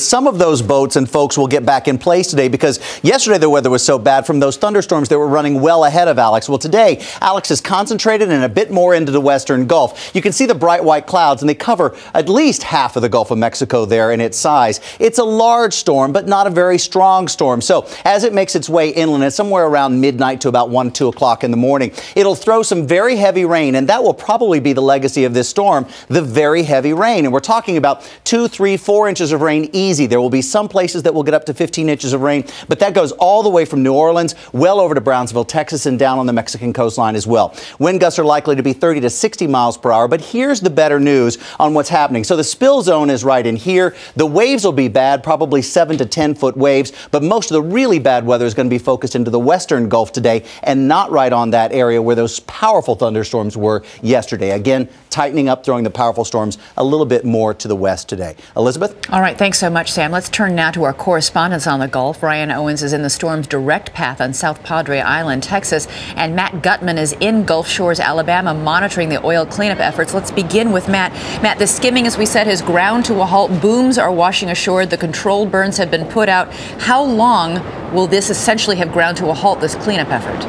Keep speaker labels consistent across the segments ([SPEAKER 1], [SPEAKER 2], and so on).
[SPEAKER 1] Some of those boats and folks will get back in place today because yesterday the weather was so bad from those thunderstorms that were running well ahead of Alex. Well, today Alex is concentrated and a bit more into the western Gulf. You can see the bright white clouds and they cover at least half of the Gulf of Mexico there in its size. It's a large storm, but not a very strong storm. So as it makes its way inland, it's somewhere around midnight to about 1, 2 o'clock in the morning. It'll throw some very heavy rain, and that will probably be the legacy of this storm, the very heavy rain. And we're talking about 2, 3, 4 inches of rain easy. There will be some places that will get up to 15 inches of rain, but that goes all the way from New Orleans, well over to Brownsville, Texas, and down on the Mexican coastline as well. Wind gusts are likely to be 30 to 60 miles per hour, but here's the better news on what's happening. So the spill zone is right in here. The waves will be bad, probably 7 to 10 foot waves, but most of the really bad weather is going to be focused into the western Gulf today and not right on that area where those powerful thunderstorms were yesterday. Again, tightening up, throwing the powerful storms a little bit more to the west today. Elizabeth?
[SPEAKER 2] All right, thanks so much, Sam. Let's turn now to our correspondents on the Gulf. Ryan Owens is in the storm's direct path on South Padre Island, Texas, and Matt Gutman is in Gulf Shores, Alabama, monitoring the oil cleanup efforts. Let's begin with Matt. Matt, the skimming, as we said, has ground to a halt. Booms are washing ashore. The controlled burns have been put out. How long will this essentially have ground to a halt, this cleanup effort?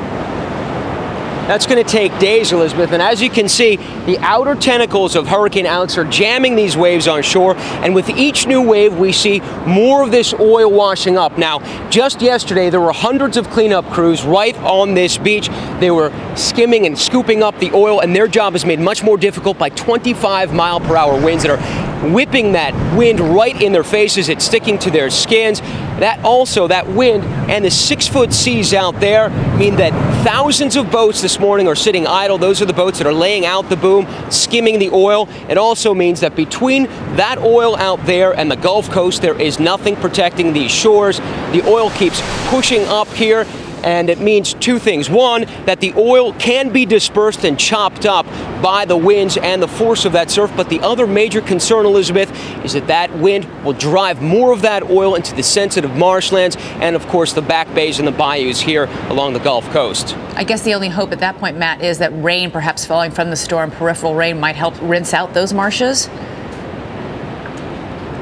[SPEAKER 3] That's going to take days, Elizabeth, and as you can see, the outer tentacles of Hurricane Alex are jamming these waves on shore, and with each new wave, we see more of this oil washing up. Now, just yesterday, there were hundreds of cleanup crews right on this beach. They were skimming and scooping up the oil, and their job is made much more difficult by 25-mile-per-hour winds that are whipping that wind right in their faces. It's sticking to their skins. That wind and the 6-foot seas out there mean that thousands of boats this morning are sitting idle. Those are the boats that are laying out the boom, skimming the oil. It also means that between that oil out there and the Gulf Coast, there is nothing protecting these shores. The oil keeps pushing up here, and it means two things. One, that the oil can be dispersed and chopped up by the winds and the force of that surf. But the other major concern, Elizabeth, is that that wind will drive more of that oil into the sensitive marshlands and, of course, the back bays and the bayous here along the Gulf Coast.
[SPEAKER 2] I guess the only hope at that point, Matt, is that rain, perhaps falling from the storm, peripheral rain, might help rinse out those marshes?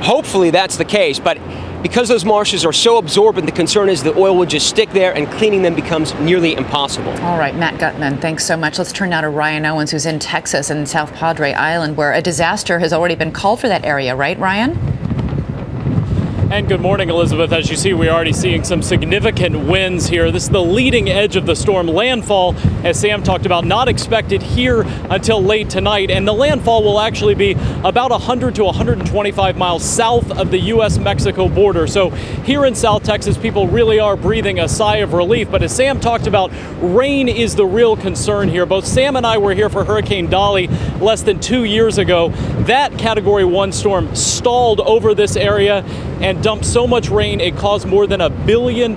[SPEAKER 3] Hopefully that's the case, but because those marshes are so absorbent, the concern is the oil would just stick there and cleaning them becomes nearly impossible.
[SPEAKER 2] All right, Matt Gutman, thanks so much. Let's turn now to Ryan Owens, who's in Texas and South Padre Island, where a disaster has already been called for that area, right, Ryan?
[SPEAKER 4] And good morning, Elizabeth. As you see, we're already seeing some significant winds here. This is the leading edge of the storm. Landfall, as Sam talked about, not expected here until late tonight. And the landfall will actually be about 100 to 125 miles south of the U.S.-Mexico border. So here in South Texas, people really are breathing a sigh of relief. But as Sam talked about, rain is the real concern here. Both Sam and I were here for Hurricane Dolly less than 2 years ago. That Category 1 storm stalled over this area and dumped so much rain it caused more than $1 billion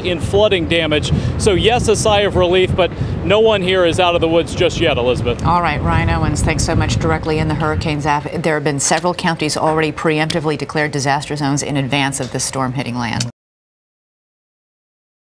[SPEAKER 4] in flooding damage. So yes, a sigh of relief, but no one here is out of the woods just yet, Elizabeth.
[SPEAKER 2] All right, Ryan Owens, thanks so much. Directly in the hurricane's app, there have been several counties already preemptively declared disaster zones in advance of the storm hitting land.